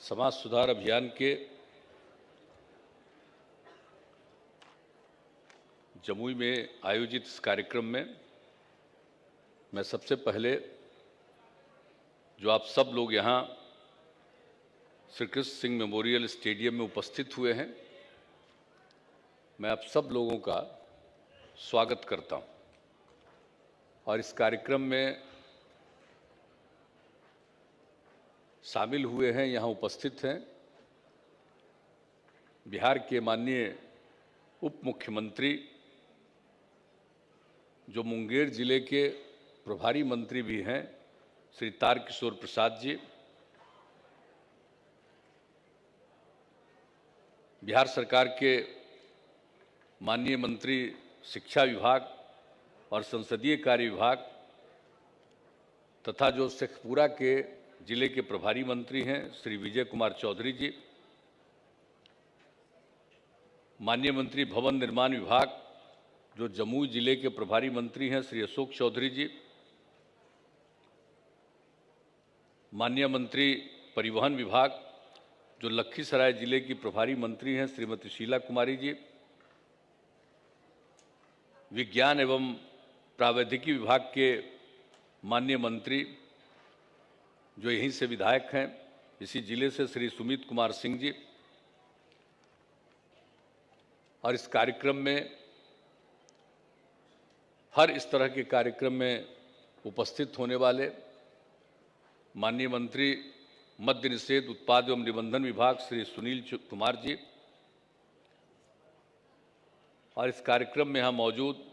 समाज सुधार अभियान के जमुई में आयोजित इस कार्यक्रम में मैं सबसे पहले जो आप सब लोग यहाँ श्री कृष्ण सिंह मेमोरियल स्टेडियम में उपस्थित हुए हैं, मैं आप सब लोगों का स्वागत करता हूँ। और इस कार्यक्रम में शामिल हुए हैं, यहाँ उपस्थित हैं बिहार के माननीय उप मुख्यमंत्री, जो मुंगेर जिले के प्रभारी मंत्री भी हैं, श्री तारकिशोर प्रसाद जी, बिहार सरकार के माननीय मंत्री शिक्षा विभाग और संसदीय कार्य विभाग तथा जो शेखपुरा के जिले के प्रभारी मंत्री हैं श्री विजय कुमार चौधरी जी, माननीय मंत्री भवन निर्माण विभाग जो जमुई जिले के प्रभारी मंत्री हैं श्री अशोक चौधरी जी, माननीय मंत्री परिवहन विभाग जो लखीसराय जिले की प्रभारी मंत्री हैं श्रीमती शीला कुमारी जी, विज्ञान एवं प्रावैधिकी विभाग के माननीय मंत्री जो यहीं से विधायक हैं, इसी जिले से श्री सुमित कुमार सिंह जी, और इस कार्यक्रम में हर इस तरह के कार्यक्रम में उपस्थित होने वाले माननीय मंत्री मद्य निषेध उत्पाद एवं निबंधन विभाग श्री सुनील कुमार जी, और इस कार्यक्रम में यहाँ मौजूद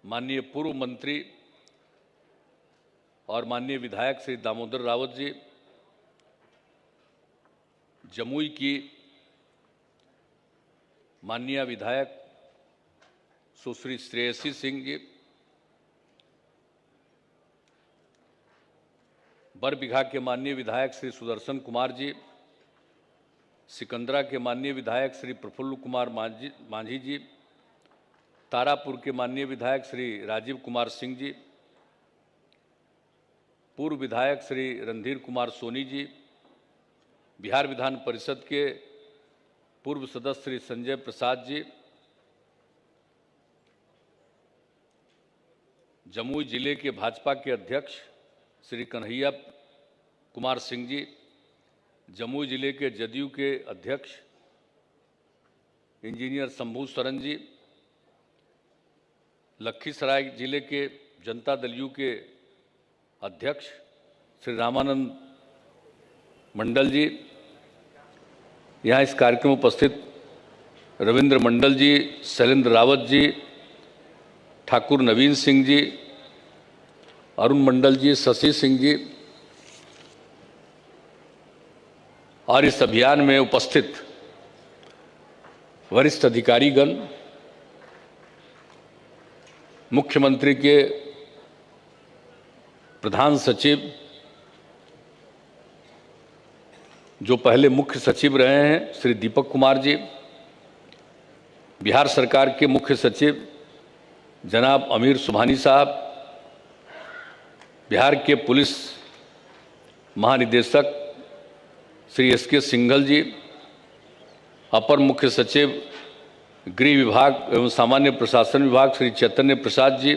माननीय पूर्व मंत्री और माननीय विधायक श्री दामोदर रावत जी, जमुई की माननीय विधायक सुश्री श्रेयसी सिंह जी, बरबीघा के माननीय विधायक श्री सुदर्शन कुमार जी, सिकंदरा के माननीय विधायक श्री प्रफुल्ल कुमार मांझी जी, तारापुर के माननीय विधायक श्री राजीव कुमार सिंह जी, पूर्व विधायक श्री रणधीर कुमार सोनी जी, बिहार विधान परिषद के पूर्व सदस्य श्री संजय प्रसाद जी, जमुई जिले के भाजपा के अध्यक्ष श्री कन्हैया कुमार सिंह जी, जमुई जिले के जदयू के अध्यक्ष इंजीनियर शंभू सरन जी, लखीसराय जिले के जनता दल यू के अध्यक्ष श्री रामानंद मंडल जी, यहाँ इस कार्यक्रम में उपस्थित रविंद्र मंडल जी, शैलेंद्र रावत जी, ठाकुर नवीन सिंह जी, अरुण मंडल जी, शशि सिंह जी, और इस अभियान में उपस्थित वरिष्ठ अधिकारीगण, मुख्यमंत्री के प्रधान सचिव जो पहले मुख्य सचिव रहे हैं श्री दीपक कुमार जी, बिहार सरकार के मुख्य सचिव जनाब अमीर सुभानी साहब, बिहार के पुलिस महानिदेशक श्री एस.के. सिंघल जी, अपर मुख्य सचिव गृह विभाग एवं सामान्य प्रशासन विभाग श्री चैतन्य प्रसाद जी,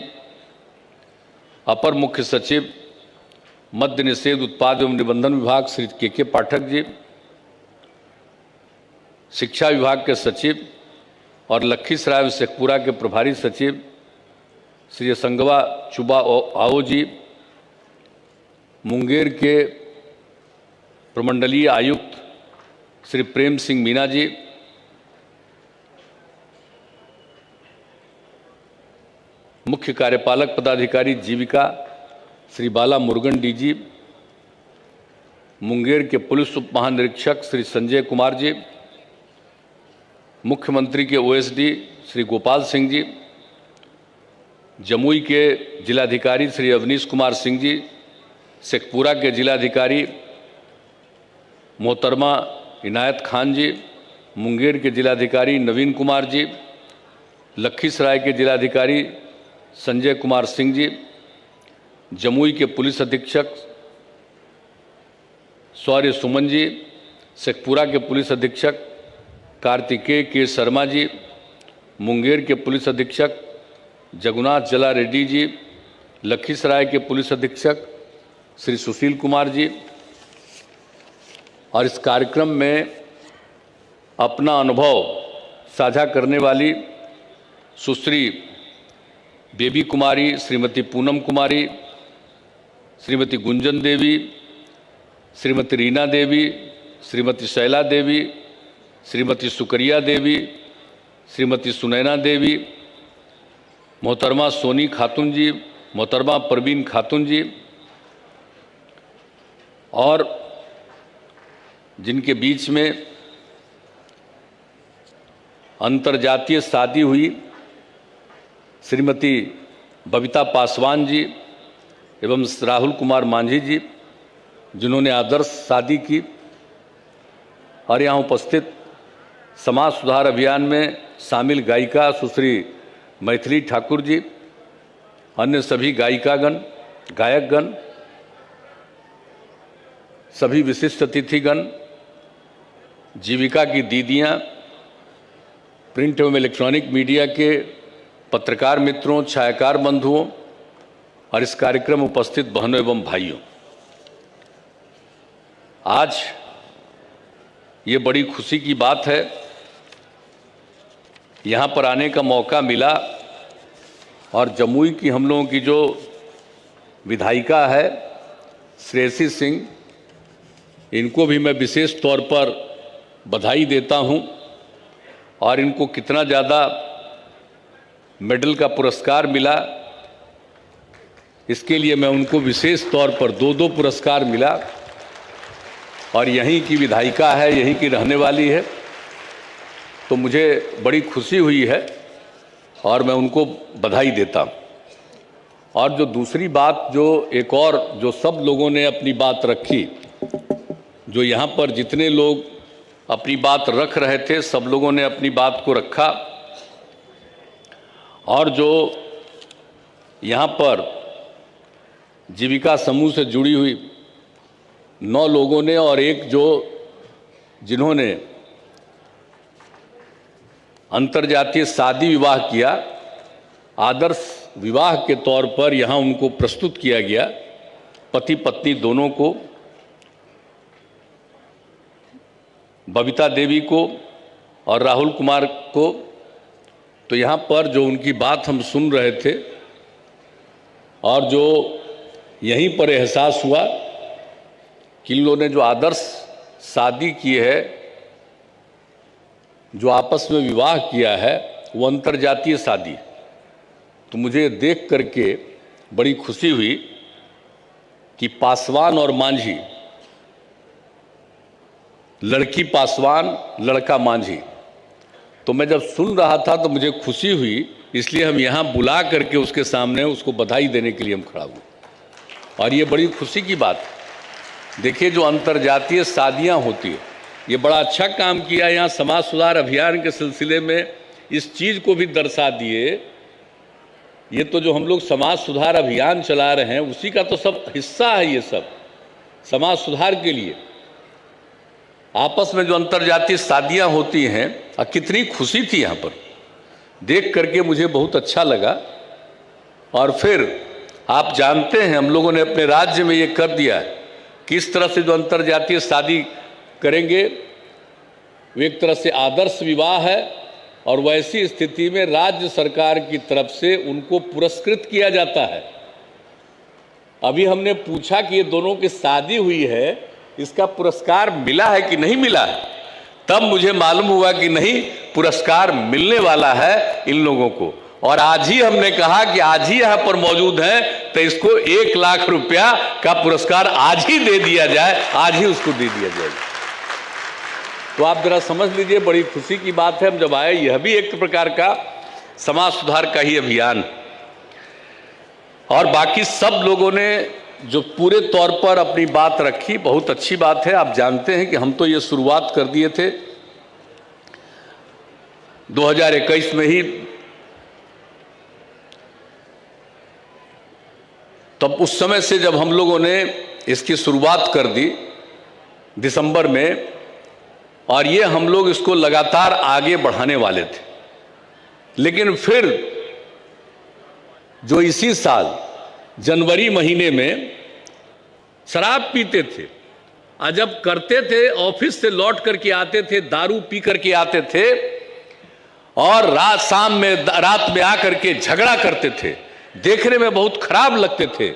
अपर मुख्य सचिव मद्य निषेध उत्पाद एवं निबंधन विभाग श्री के पाठक जी, शिक्षा विभाग के सचिव और लखीसराय व शेखपुरा के प्रभारी सचिव श्री संगवा चुबा आओ जी, मुंगेर के प्रमंडलीय आयुक्त श्री प्रेम सिंह मीना जी, मुख्य कार्यपालक पदाधिकारी जीविका श्री बाला मुरुगन डीजी, मुंगेर के पुलिस उप महानिरीक्षक श्री संजय कुमार जी, मुख्यमंत्री के ओएसडी श्री गोपाल सिंह जी, जमुई के जिलाधिकारी श्री अवनीश कुमार सिंह जी, शेखपुरा के जिलाधिकारी मोहतरमा इनायत खान जी, मुंगेर के जिलाधिकारी नवीन कुमार जी, लखीसराय के जिलाधिकारी संजय कुमार सिंह जी, जमुई के पुलिस अधीक्षक शौर्य सुमन जी, शेखपुरा के पुलिस अधीक्षक कार्तिकेय के शर्मा जी, मुंगेर के पुलिस अधीक्षक जगन्नाथ जला रेड्डी जी, लखीसराय के पुलिस अधीक्षक श्री सुशील कुमार जी, और इस कार्यक्रम में अपना अनुभव साझा करने वाली सुश्री बेबी कुमारी, श्रीमती पूनम कुमारी, श्रीमती गुंजन देवी, श्रीमती रीना देवी, श्रीमती शैला देवी, श्रीमती सुकरिया देवी, श्रीमती सुनैना देवी, मोहतरमा सोनी खातून जी, मोहतरमा परवीन खातून जी, और जिनके बीच में अंतर्जातीय शादी हुई श्रीमती बबीता पासवान जी एवं राहुल कुमार मांझी जी, जिन्होंने आदर्श शादी की, और यहाँ उपस्थित समाज सुधार अभियान में शामिल गायिका सुश्री मैथिली ठाकुर जी, अन्य सभी गायिकागण, गायकगण, सभी विशिष्ट अतिथिगण, जीविका की दीदियाँ, प्रिंट एवं इलेक्ट्रॉनिक मीडिया के पत्रकार मित्रों, छायाकार बंधुओं और इस कार्यक्रम में उपस्थित बहनों एवं भाइयों, आज ये बड़ी खुशी की बात है, यहाँ पर आने का मौका मिला और जमुई की हम लोगों की जो विधायिका है श्रेयसी सिंह, इनको भी मैं विशेष तौर पर बधाई देता हूँ, और इनको कितना ज़्यादा मेडल का पुरस्कार मिला, इसके लिए मैं उनको विशेष तौर पर 2-2 पुरस्कार मिला, और यहीं की विधायिका है, यहीं की रहने वाली है, तो मुझे बड़ी खुशी हुई है और मैं उनको बधाई देता हूँ। और जो दूसरी बात, जो एक और जो सब लोगों ने अपनी बात रखी, जो यहाँ पर जितने लोग अपनी बात रख रहे थे, सब लोगों ने अपनी बात को रखा, और जो यहाँ पर जीविका समूह से जुड़ी हुई 9 लोगों ने और एक जो जिन्होंने अंतर्जातीय शादी विवाह किया, आदर्श विवाह के तौर पर यहाँ उनको प्रस्तुत किया गया, पति पत्नी दोनों को, बबीता देवी को और राहुल कुमार को। तो यहाँ पर जो उनकी बात हम सुन रहे थे और जो यहीं पर एहसास हुआ कि इन लोगों ने जो आदर्श शादी की है, जो आपस में विवाह किया है, वो अंतर्जातीय शादी। तो मुझे देख करके बड़ी खुशी हुई कि पासवान और मांझी, लड़की पासवान लड़का मांझी, तो मैं जब सुन रहा था तो मुझे खुशी हुई, इसलिए हम यहाँ बुला करके उसके सामने उसको बधाई देने के लिए हम खड़ा हुए, और ये बड़ी खुशी की बात है। देखिए, जो अंतर्जातीय शादियाँ होती है, ये बड़ा अच्छा काम किया यहाँ समाज सुधार अभियान के सिलसिले में, इस चीज़ को भी दर्शा दिए। ये तो जो हम लोग समाज सुधार अभियान चला रहे हैं, उसी का तो सब हिस्सा है, ये सब समाज सुधार के लिए। आपस में जो अंतर्जातीय शादियाँ होती हैं, और कितनी खुशी थी यहाँ पर देख करके, मुझे बहुत अच्छा लगा। और फिर आप जानते हैं, हम लोगों ने अपने राज्य में ये कर दिया है, किस तरह से जो अंतर्जातीय शादी करेंगे, वो एक तरह से आदर्श विवाह है, और वैसी स्थिति में राज्य सरकार की तरफ से उनको पुरस्कृत किया जाता है। अभी हमने पूछा कि ये दोनों की शादी हुई है, इसका पुरस्कार मिला है कि नहीं मिला है, तब मुझे मालूम हुआ कि नहीं, पुरस्कार मिलने वाला है इन लोगों को। और आज ही हमने कहा कि आज ही यहां पर मौजूद हैं तो इसको 1 लाख रुपया का पुरस्कार आज ही दे दिया जाए, आज ही उसको दे दिया जाएगा। तो आप जरा समझ लीजिए, बड़ी खुशी की बात है। हम जब आए, यह भी एक प्रकार का समाज सुधार का ही अभियान, और बाकी सब लोगों ने जो पूरे तौर पर अपनी बात रखी, बहुत अच्छी बात है। आप जानते हैं कि हम तो ये शुरुआत कर दिए थे 2021 में ही, तब उस समय से जब हम लोगों ने इसकी शुरुआत कर दी दिसंबर में, और ये हम लोग इसको लगातार आगे बढ़ाने वाले थे। लेकिन फिर जो इसी साल जनवरी महीने में शराब पीते थे, और जब करते थे ऑफिस से लौट करके आते थे, दारू पी करके आते थे, और रात में आकर के झगड़ा करते थे, देखने में बहुत खराब लगते थे।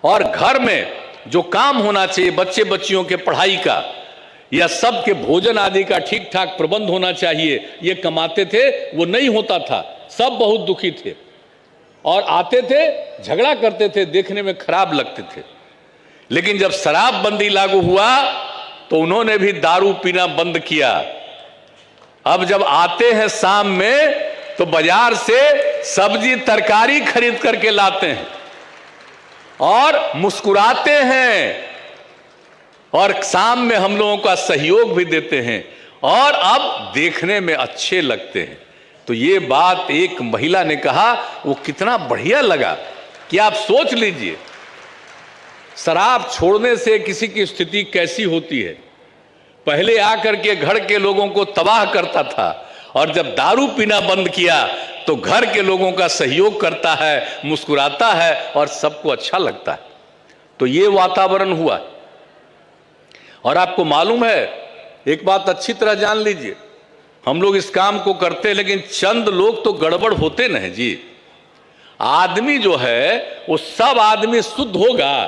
और घर में जो काम होना चाहिए बच्चे बच्चियों के पढ़ाई का या सबके भोजन आदि का ठीक ठाक प्रबंध होना चाहिए, ये कमाते थे, वो नहीं होता था। सब बहुत दुखी थे और आते थे, झगड़ा करते थे, देखने में खराब लगते थे। लेकिन जब शराबबंदी लागू हुआ तो उन्होंने भी दारू पीना बंद किया। अब जब आते हैं शाम में तो बाजार से सब्जी तरकारी खरीद करके लाते हैं और मुस्कुराते हैं, और शाम में हम लोगों का सहयोग भी देते हैं, और अब देखने में अच्छे लगते हैं। तो ये बात एक महिला ने कहा, वो कितना बढ़िया लगा कि आप सोच लीजिए, शराब छोड़ने से किसी की स्थिति कैसी होती है। पहले आकर के घर के लोगों को तबाह करता था, और जब दारू पीना बंद किया तो घर के लोगों का सहयोग करता है, मुस्कुराता है और सबको अच्छा लगता है। तो ये वातावरण हुआ। और आपको मालूम है, एक बात अच्छी तरह जान लीजिए, हम लोग इस काम को करते हैं, लेकिन चंद लोग तो गड़बड़ होते नहीं जी। आदमी जो है वो सब आदमी शुद्ध होगा,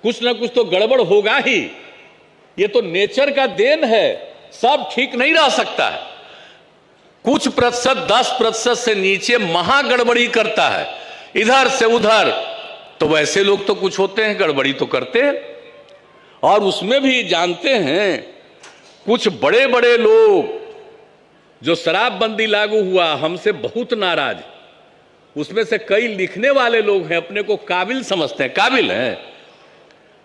कुछ ना कुछ तो गड़बड़ होगा ही। ये तो नेचर का देन है, सब ठीक नहीं रह सकता है। कुछ प्रतिशत 10% से नीचे महा गड़बड़ी करता है, इधर से उधर। तो वैसे लोग तो कुछ होते हैं, गड़बड़ी तो करते हैं। और उसमें भी जानते हैं, कुछ बड़े बड़े लोग जो शराबबंदी लागू हुआ हमसे बहुत नाराज, उसमें से कई लिखने वाले लोग हैं, अपने को काबिल समझते हैं, काबिल हैं,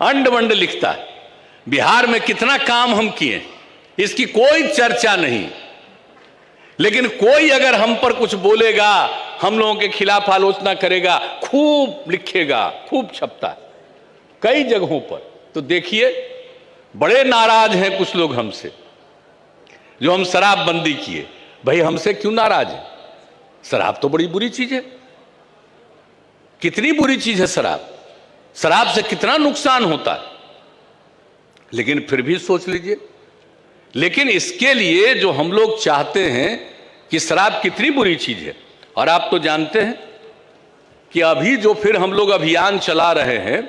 अंड वंड लिखता है। बिहार में कितना काम हम किए, इसकी कोई चर्चा नहीं। लेकिन कोई अगर हम पर कुछ बोलेगा, हम लोगों के खिलाफ आलोचना करेगा, खूब लिखेगा, खूब छपता है कई जगहों पर। तो देखिए, बड़े नाराज हैं कुछ लोग हमसे, जो हम शराबबंदी किए। भाई हमसे क्यों नाराज है? शराब तो बड़ी बुरी चीज है। कितनी बुरी चीज है शराब, शराब से कितना नुकसान होता है। लेकिन फिर भी सोच लीजिए, लेकिन इसके लिए जो हम लोग चाहते हैं कि शराब कितनी बुरी चीज है। और आप तो जानते हैं कि अभी जो फिर हम लोग अभियान चला रहे हैं,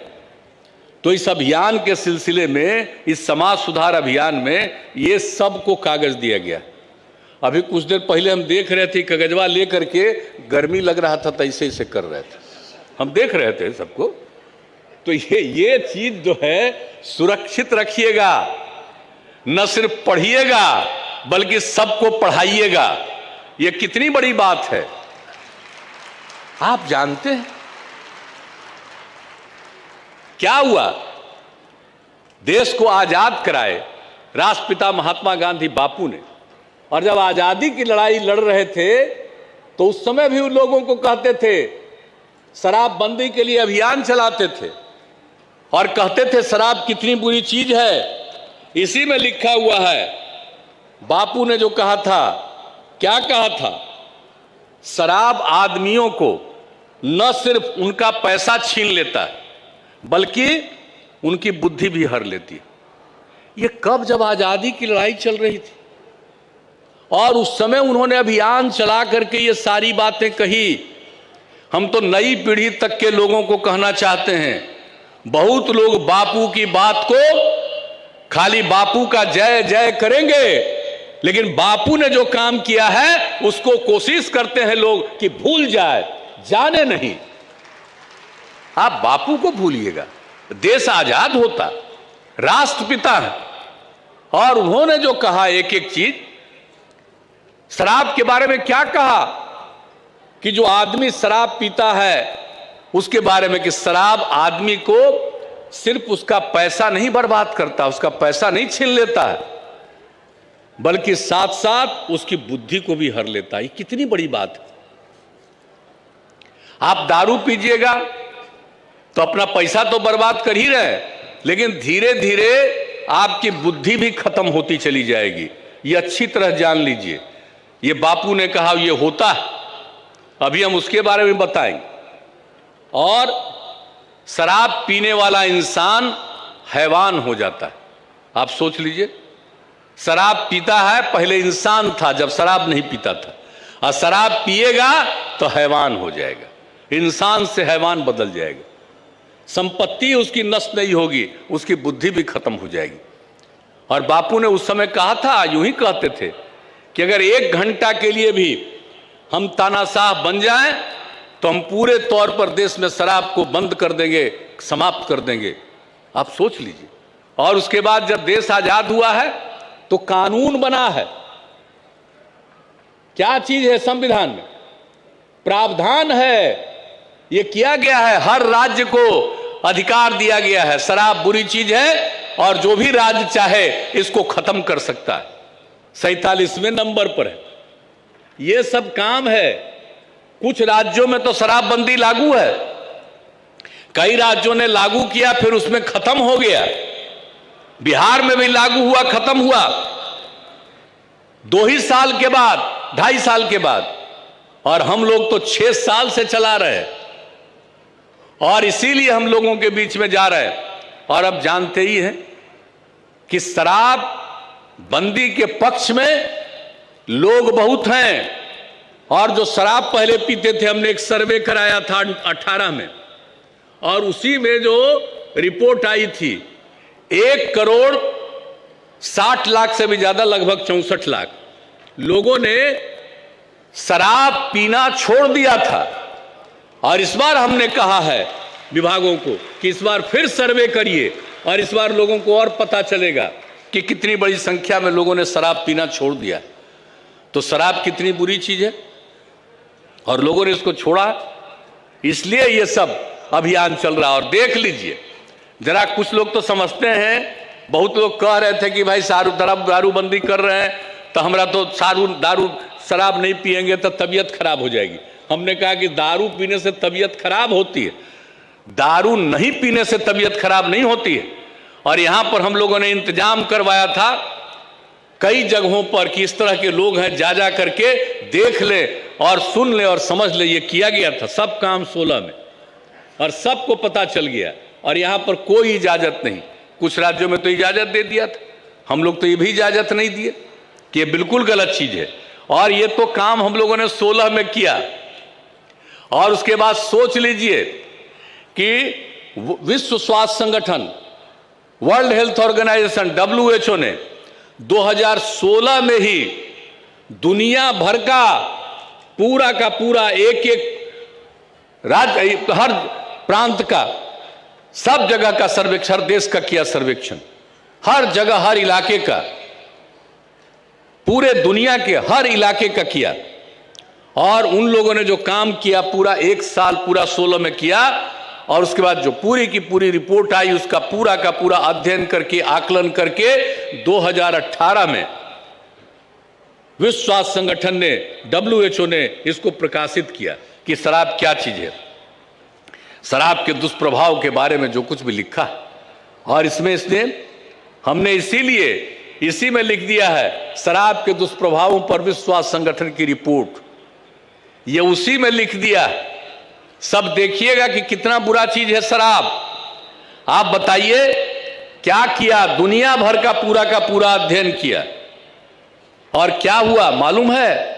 तो इस अभियान के सिलसिले में, इस समाज सुधार अभियान में ये सबको कागज दिया गया। अभी कुछ देर पहले हम देख रहे थे, कागजवा लेकर के, गर्मी लग रहा था तो ऐसे ऐसे कर रहे थे, हम देख रहे थे सबको। तो ये चीज जो है सुरक्षित रखिएगा, न सिर्फ पढ़िएगा बल्कि सबको पढ़ाइएगा। ये कितनी बड़ी बात है। आप जानते हैं क्या हुआ? देश को आजाद कराए राष्ट्रपिता महात्मा गांधी बापू ने, और जब आजादी की लड़ाई लड़ रहे थे तो उस समय भी उन लोगों को कहते थे, शराबबंदी के लिए अभियान चलाते थे और कहते थे शराब कितनी बुरी चीज है। इसी में लिखा हुआ है, बापू ने जो कहा था, क्या कहा था? शराब आदमियों को न सिर्फ उनका पैसा छीन लेता है बल्कि उनकी बुद्धि भी हर लेती है। ये कब? जब आजादी की लड़ाई चल रही थी, और उस समय उन्होंने अभियान चला करके ये सारी बातें कही। हम तो नई पीढ़ी तक के लोगों को कहना चाहते हैं, बहुत लोग बापू की बात को खाली बापू का जय जय करेंगे, लेकिन बापू ने जो काम किया है उसको कोशिश करते हैं लोग कि भूल जाए, जाने नहीं। आप बापू को भूलिएगा, देश आजाद होता, राष्ट्रपिता है, और उन्होंने जो कहा एक एक चीज, शराब के बारे में क्या कहा कि जो आदमी शराब पीता है उसके बारे में कि शराब आदमी को सिर्फ उसका पैसा नहीं बर्बाद करता, उसका पैसा नहीं छीन लेता है, बल्कि साथ साथ उसकी बुद्धि को भी हर लेता है। ये कितनी बड़ी बात है। आप दारू पीजिएगा तो अपना पैसा तो बर्बाद कर ही रहे, लेकिन धीरे धीरे आपकी बुद्धि भी खत्म होती चली जाएगी। ये अच्छी तरह जान लीजिए। ये बापू ने कहा ये होता है, अभी हम उसके बारे में बताएंगे। और शराब पीने वाला इंसान हैवान हो जाता है। आप सोच लीजिए, शराब पीता है, पहले इंसान था जब शराब नहीं पीता था, और शराब पिएगा तो हैवान हो जाएगा, इंसान से हैवान बदल जाएगा। संपत्ति उसकी नष्ट नहीं होगी, उसकी बुद्धि भी खत्म हो जाएगी। और बापू ने उस समय कहा था, यूं ही कहते थे कि अगर 1 घंटा के लिए भी हम तानाशाह बन जाएं तो हम पूरे तौर पर देश में शराब को बंद कर देंगे, समाप्त कर देंगे। आप सोच लीजिए। और उसके बाद जब देश आजाद हुआ है तो कानून बना है। क्या चीज है संविधान में? प्रावधान है, ये किया गया है, हर राज्य को अधिकार दिया गया है। शराब बुरी चीज है और जो भी राज्य चाहे इसको खत्म कर सकता है। 47वें नंबर पर है। ये सब काम है। कुछ राज्यों में तो शराबबंदी लागू है, कई राज्यों ने लागू किया फिर उसमें खत्म हो गया। बिहार में भी लागू हुआ, खत्म हुआ 2 ही साल के बाद, 2.5 साल के बाद, और हम लोग तो 6 साल से चला रहे हैं। और इसीलिए हम लोगों के बीच में जा रहे हैं। और अब जानते ही हैं कि शराब बंदी के पक्ष में लोग बहुत हैं। और जो शराब पहले पीते थे, हमने एक सर्वे कराया था 18 में, और उसी में जो रिपोर्ट आई थी 1,60,00,000 से भी ज्यादा, लगभग 64 लाख लोगों ने शराब पीना छोड़ दिया था। और इस बार हमने कहा है विभागों को कि इस बार फिर सर्वे करिए, और इस बार लोगों को और पता चलेगा कि कितनी बड़ी संख्या में लोगों ने शराब पीना छोड़ दिया। तो शराब कितनी बुरी चीज है और लोगों ने इसको छोड़ा, इसलिए ये सब अभियान चल रहा है। और देख लीजिए जरा, कुछ लोग तो समझते हैं, बहुत लोग कह रहे थे कि भाई दारूबंदी कर रहे हैं तो हमरा तो शराब नहीं पिएंगे तो तबीयत खराब हो जाएगी। हमने कहा कि दारू पीने से तबीयत खराब होती है, दारू नहीं पीने से तबीयत खराब नहीं होती है। और यहां पर हम लोगों ने इंतजाम करवाया था कई जगहों पर कि इस तरह के लोग हैं, जा करके देख ले और सुन ले और समझ ले। ये किया गया था सब काम 16 में, और सबको पता चल गया। और यहां पर कोई इजाजत नहीं। कुछ राज्यों में तो इजाजत दे दिया था, हम लोग तो ये भी इजाजत नहीं दिए कि ये बिल्कुल गलत चीज है। और ये तो काम हम लोगों ने 16 में किया। और उसके बाद सोच लीजिए कि विश्व स्वास्थ्य संगठन, वर्ल्ड हेल्थ ऑर्गेनाइजेशन WHO ने 2016 में ही दुनिया भर का पूरा एक राज्य, हर प्रांत का, सब जगह का सर्वेक्षण, देश का किया सर्वेक्षण, हर जगह हर इलाके का, पूरे दुनिया के हर इलाके का किया। और उन लोगों ने जो काम किया पूरा 1 साल, पूरा 16 में किया। और उसके बाद जो पूरी की पूरी रिपोर्ट आई उसका पूरा का पूरा अध्ययन करके, आकलन करके 2018 में विश्व स्वास्थ्य संगठन ने, WHO ने इसको प्रकाशित किया कि शराब क्या चीज है, शराब के दुष्प्रभाव के बारे में जो कुछ भी लिखा है। और इसमें हमने इसीलिए इसी में लिख दिया है शराब के दुष्प्रभावों पर विश्व स्वास्थ्य संगठन की रिपोर्ट, ये उसी में लिख दिया। सब देखिएगा कि कितना बुरा चीज है शराब। आप बताइए क्या किया, दुनिया भर का पूरा अध्ययन किया और क्या हुआ मालूम है?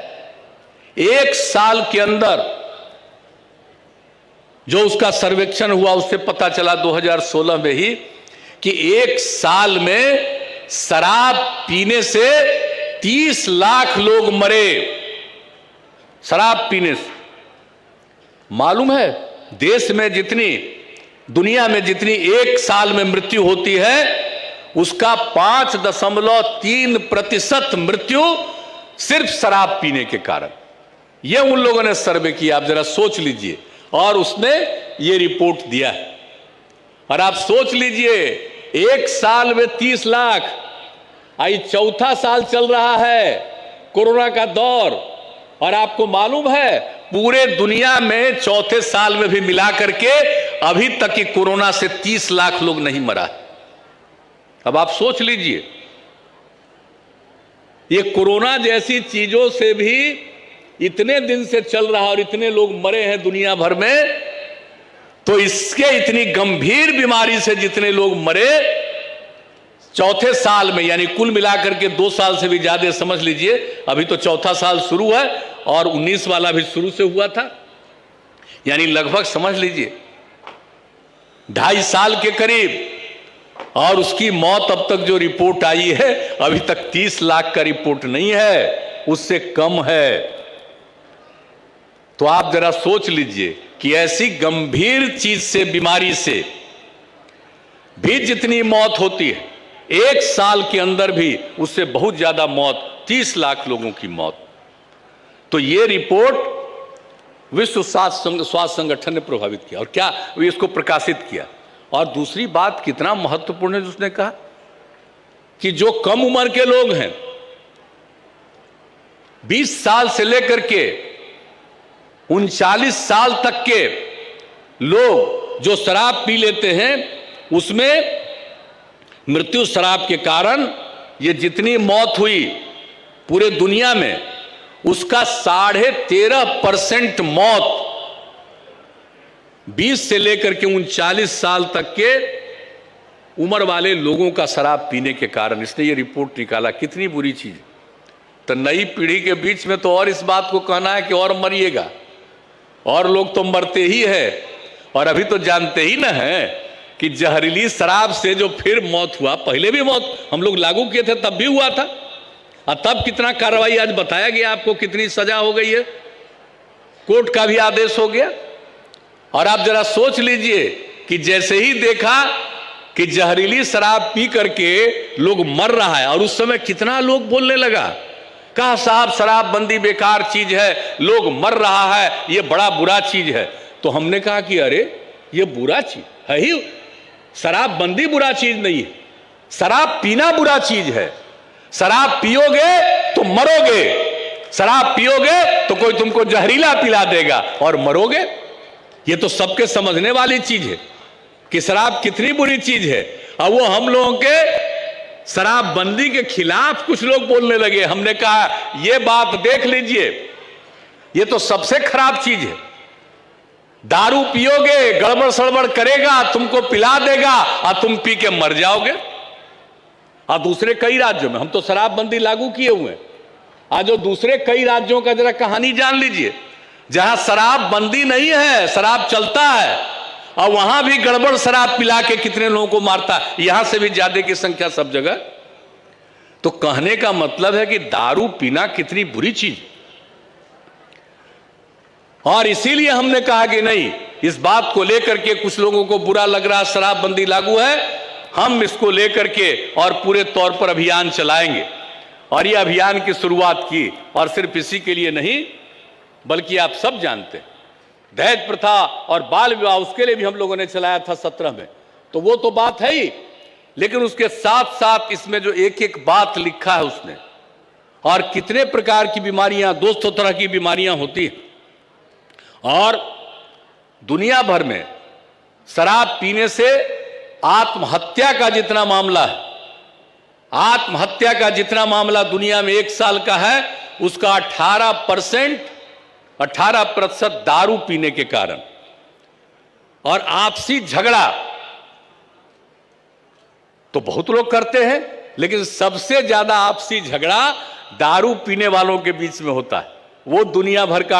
1 साल के अंदर जो उसका सर्वेक्षण हुआ उससे पता चला 2016 में ही कि 1 साल में शराब पीने से 30 लाख लोग मरे शराब पीने से। मालूम है देश में जितनी, दुनिया में जितनी एक साल में मृत्यु होती है उसका 5.3% मृत्यु सिर्फ शराब पीने के कारण। यह उन लोगों ने सर्वे किया, आप जरा सोच लीजिए, और उसने ये रिपोर्ट दिया है। और आप सोच लीजिए एक साल में 30 लाख, आई चौथा साल चल रहा है कोरोना का दौर, और आपको मालूम है पूरे दुनिया में चौथे साल में भी मिला करके अभी तक की कोरोना से 30 लाख लोग नहीं मरा। अब आप सोच लीजिए, ये कोरोना जैसी चीजों से भी इतने दिन से चल रहा और इतने लोग मरे हैं दुनिया भर में, तो इसके इतनी गंभीर बीमारी से जितने लोग मरे चौथे साल में, यानी कुल मिलाकर के 2 साल से भी ज्यादा समझ लीजिए, अभी तो चौथा साल शुरू है और 19 वाला भी शुरू से हुआ था, यानी लगभग समझ लीजिए 2.5 साल के करीब। और उसकी मौत अब तक जो रिपोर्ट आई है अभी तक 30 लाख का रिपोर्ट नहीं है, उससे कम है। तो आप जरा सोच लीजिए कि ऐसी गंभीर चीज से, बीमारी से भी जितनी मौत होती है, एक साल के अंदर भी उससे बहुत ज्यादा मौत, 30 लाख लोगों की मौत। तो ये रिपोर्ट विश्व स्वास्थ्य संगठन ने प्रभावित किया, और क्या इसको प्रकाशित किया। और दूसरी बात कितना महत्वपूर्ण है, उसने कहा कि जो कम उम्र के लोग हैं, 20 साल से लेकर के 39 साल तक के लोग जो शराब पी लेते हैं, उसमें मृत्यु शराब के कारण ये जितनी मौत हुई पूरे दुनिया में, उसका 13.5% मौत 20 से लेकर के 39 साल तक के उम्र वाले लोगों का शराब पीने के कारण। इसने ये रिपोर्ट निकाला, कितनी बुरी चीज। तो नई पीढ़ी के बीच में तो और इस बात को कहना है कि और मरिएगा, और लोग तो मरते ही है। और अभी तो जानते ही ना है कि जहरीली शराब से जो फिर मौत हुआ, पहले भी मौत हम लोग लागू किए थे तब भी हुआ था, और तब कितना कार्रवाई आज बताया गया आपको, कितनी सजा हो गई है, कोर्ट का भी आदेश हो गया। और आप जरा सोच लीजिए कि जैसे ही देखा कि जहरीली शराब पी करके लोग मर रहा है, और उस समय कितना लोग बोलने लगा, कहा साहब शराबबंदी बेकार चीज है, लोग मर रहा है, ये बड़ा बुरा चीज है। तो हमने कहा कि अरे ये बुरा चीज है ही, शराबबंदी बुरा चीज नहीं है, शराब पीना बुरा चीज है। शराब पियोगे तो मरोगे, शराब पियोगे तो कोई तुमको जहरीला पिला देगा और मरोगे। ये तो सबके समझने वाली चीज है कि शराब कितनी बुरी चीज है। और वो हम लोगों के शराबबंदी के खिलाफ कुछ लोग बोलने लगे। हमने कहा ये बात देख लीजिए, ये तो सबसे खराब चीज है। दारू पियोगे, गड़बड़ सड़बड़ करेगा, तुमको पिला देगा और तुम पी के मर जाओगे। और दूसरे कई राज्यों में हम तो शराबबंदी लागू किए हुए हैं, आज जो दूसरे कई राज्यों का जरा कहानी जान लीजिए, जहां शराबबंदी नहीं है, शराब चलता है, और वहां भी गड़बड़ शराब पिला के कितने लोगों को मारता है, यहां से भी ज्यादा की संख्या सब जगह। तो कहने का मतलब है कि दारू पीना कितनी बुरी चीज। और इसीलिए हमने कहा कि नहीं, इस बात को लेकर के कुछ लोगों को बुरा लग रहा, शराबबंदी लागू है, हम इसको लेकर के और पूरे तौर पर अभियान चलाएंगे। और ये अभियान की शुरुआत की, और सिर्फ इसी के लिए नहीं बल्कि आप सब जानते हैं दहेज प्रथा और बाल विवाह, उसके लिए भी हम लोगों ने चलाया था 17 में। तो वो तो बात है ही, लेकिन उसके साथ साथ इसमें जो एक एक बात लिखा है उसने, और कितने प्रकार की बीमारियां, 200 तरह की बीमारियां होती हैं। और दुनिया भर में शराब पीने से आत्महत्या का जितना मामला है, आत्महत्या का जितना मामला दुनिया में एक साल का है, उसका 18% दारू पीने के कारण। और आपसी झगड़ा तो बहुत लोग करते हैं, लेकिन सबसे ज्यादा आपसी झगड़ा दारू पीने वालों के बीच में होता है। वो दुनिया भर का